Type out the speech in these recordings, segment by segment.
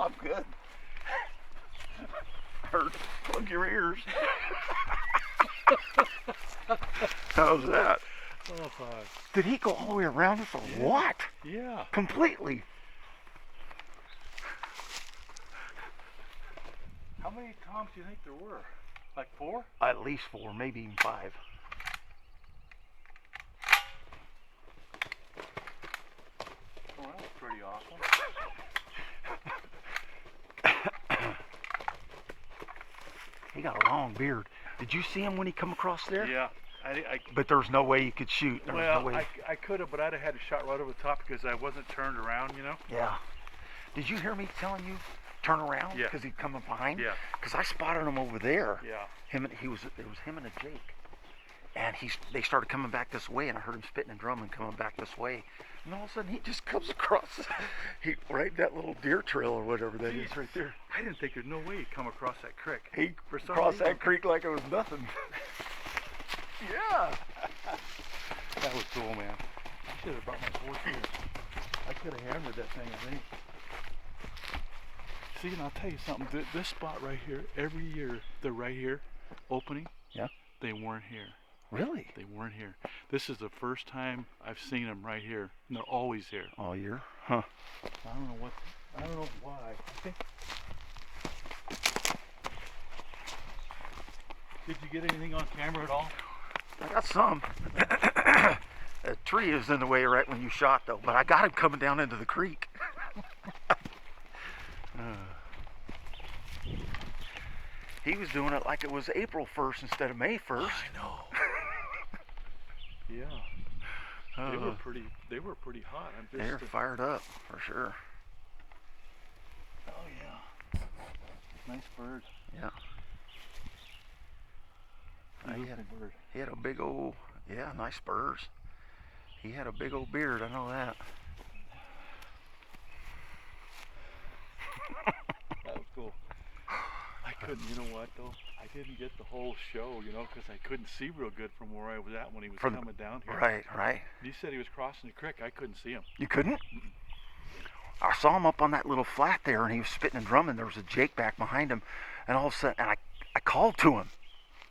I'm good. Hurt. Plug your ears. How's that? Oh, fine. Did he go all the way around us or what? Yeah. Completely. How many toms do you think there were? Like 4? At least 4, maybe even 5. Oh, that's pretty awesome. He got a long beard. Did you see him when he come across there? Yeah. But there's no way you could shoot. There was no way. I could have, but I'd have had a shot right over the top because I wasn't turned around, you know? Yeah. Did you hear me telling you turn around? Yeah. Because he'd come up behind? Yeah. Because I spotted him over there. Yeah. It was him and a Jake. And they started coming back this way, and I heard him spitting and drumming coming back this way. And all of a sudden, he just comes across, right that little deer trail or whatever that is right there. I didn't think there's no way he'd come across that creek. He crossed that creek like it was nothing. Yeah. That was cool, man. I should have brought my 14. I could have hammered that thing, I think. See, and I'll tell you something. This spot right here, every year, they're right here, opening. Yeah. They weren't here. Really? They weren't here. This is the first time I've seen them right here. And they're always here. All year? Huh. I don't know why. I think. Did you get anything on camera at all? I got some. A tree is in the way right when you shot, though, but I got him coming down into the creek. He was doing it like it was April 1st instead of May 1st. I know. Yeah. They were pretty hot. They're fired up for sure. Oh yeah. Nice bird. Yeah. Bird. He had a big old, nice spurs. He had a big old beard, I know that. That was cool. I couldn't, you know what though? I didn't get the whole show, you know, because I couldn't see real good from where I was at when he was coming down here. Right. He said he was crossing the creek. I couldn't see him. You couldn't? I saw him up on that little flat there, and he was spitting and drumming. There was a Jake back behind him, and all of a sudden, I called to him,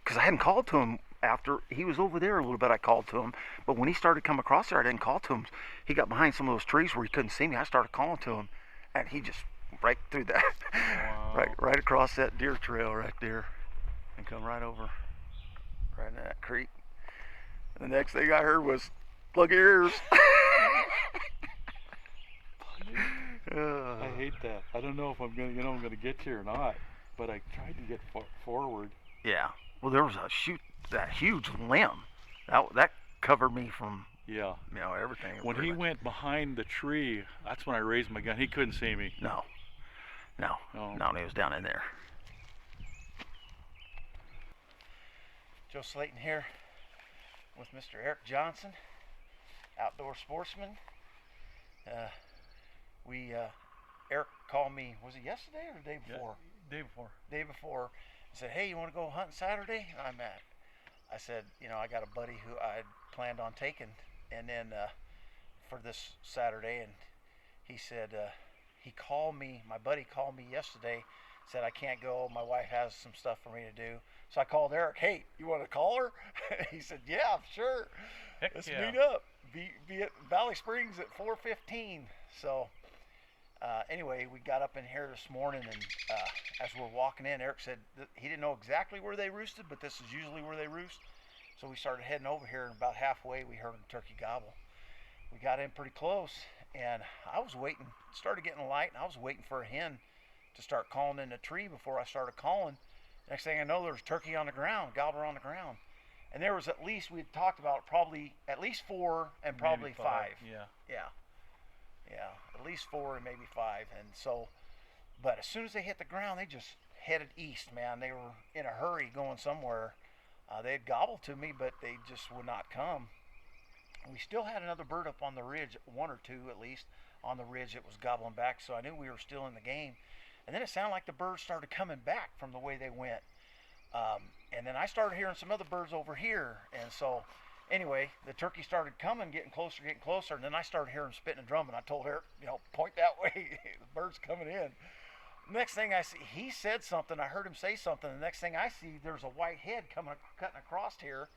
because I hadn't called to him after he was over there a little bit. I called to him, but when he started to come across there, I didn't call to him. He got behind some of those trees where he couldn't see me. I started calling to him, and he just right through that, wow. right across that deer trail right there, and come right over, right in that creek. And the next thing I heard was, "Plug your ears." I hate that. I don't know if I'm gonna get you or not, but I tried to get forward. Yeah. Well, there was that huge limb. That covered me from everything. When he went behind the tree, that's when I raised my gun. He couldn't see me. No, he was down in there. Joe Slayton here with Mr. Eric Johnson, outdoor sportsman. Eric called me, was it yesterday or the day before? Yeah, day before. Day before. I said, "Hey, you want to go hunting Saturday?" I said, I got a buddy who I'd planned on taking, and then for this Saturday, and he said, he called me, my buddy called me yesterday, said, "I can't go, my wife has some stuff for me to do." So I called Eric, "Hey, you want to call her?" He said, "Yeah, sure. Let's meet up. Be at Valley Springs at 4:15. So anyway, we got up in here this morning, and as we're walking in, Eric said he didn't know exactly where they roosted, but this is usually where they roost. So we started heading over here, and about halfway we heard a turkey gobble. We got in pretty close, and I was waiting. It started getting light, and I was waiting for a hen to start calling in the tree before I started calling. Next thing I know, there was turkey on the ground, gobbler on the ground. And there was at least, we had talked about probably at least 4 and probably 5. Yeah, at least 4 and maybe 5. And so, but as soon as they hit the ground, they just headed east, man. They were in a hurry going somewhere. They'd gobble to me, but they just would not come. We still had another bird up on the ridge, 1 or 2 at least, on the ridge that was gobbling back, so I knew we were still in the game. And then it sounded like the birds started coming back from the way they went. And then I started hearing some other birds over here. And so, anyway, the turkey started coming, getting closer. And then I started hearing spitting and drumming. I told Eric, point that way. The bird's coming in. Next thing I see, he said something. I heard him say something. The next thing I see, there's a white head cutting across here,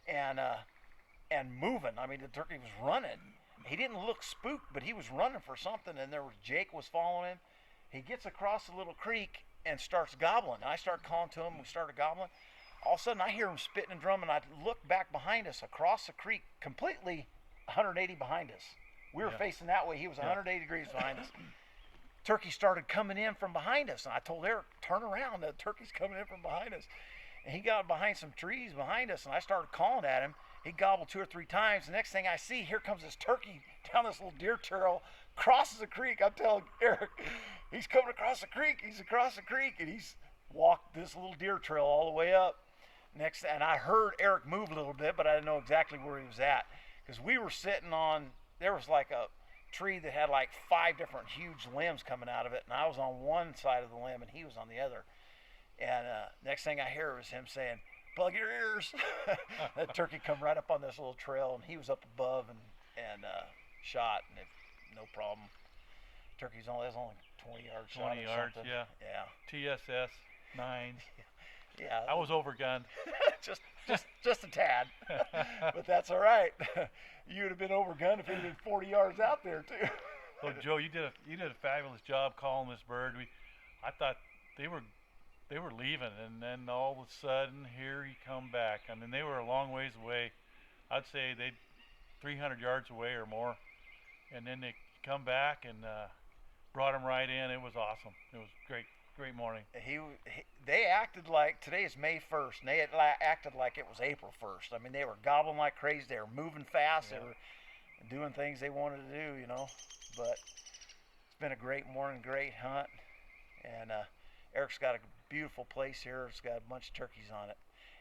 and moving. I mean, the turkey was running. He didn't look spooked, but he was running for something. And Jake was following him. He gets across a little creek and starts gobbling. And I start calling to him. We started gobbling. All of a sudden, I hear him spitting and drumming. I look back behind us across the creek, completely 180 behind us. We were facing that way. He was 180 degrees behind us. Turkey started coming in from behind us, and I told Eric, turn around, the turkey's coming in from behind us. And he got behind some trees behind us, and I started calling at him. He gobbled 2 or 3 times. The next thing I see, here comes this turkey down this little deer trail, crosses the creek. I'm telling Eric, he's coming across the creek. He's across the creek, and he's walked this little deer trail all the way up. And I heard Eric move a little bit, but I didn't know exactly where he was at, because we were sitting on, there was like a tree that had like 5 different huge limbs coming out of it, and I was on one side of the limb and he was on the other. And next thing I hear was him saying, "Plug your ears." That turkey come right up on this little trail, and he was up above and shot, and no problem. Turkey's only 20 yards shot. 20 yards, yeah. TSS 9s. Yeah. I was overgunned. just a tad, but that's all right. You would have been overgunned if it had been 40 yards out there too. So Joe, you did a fabulous job calling this bird. I thought they were leaving, and then all of a sudden here he come back. I mean, they were a long ways away. I'd say they 300 yards away or more, and then they come back and brought him right in. It was awesome. It was great morning. They acted like today is May 1st, and they had acted like it was April 1st. I mean, they were gobbling like crazy. They were moving fast. Yeah. They were doing things they wanted to do, you know. But it's been a great morning, great hunt, and Eric's got a beautiful place here. It's got a bunch of turkeys on it.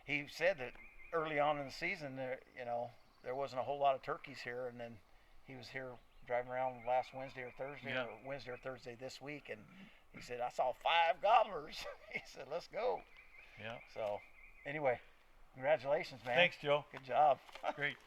He said that early on in the season, there wasn't a whole lot of turkeys here, and then he was here driving around last Wednesday or Thursday this week, and he said, "I saw 5 gobblers." He said, "Let's go." Yeah. So, anyway, congratulations, man. Thanks, Joe. Good job. Great.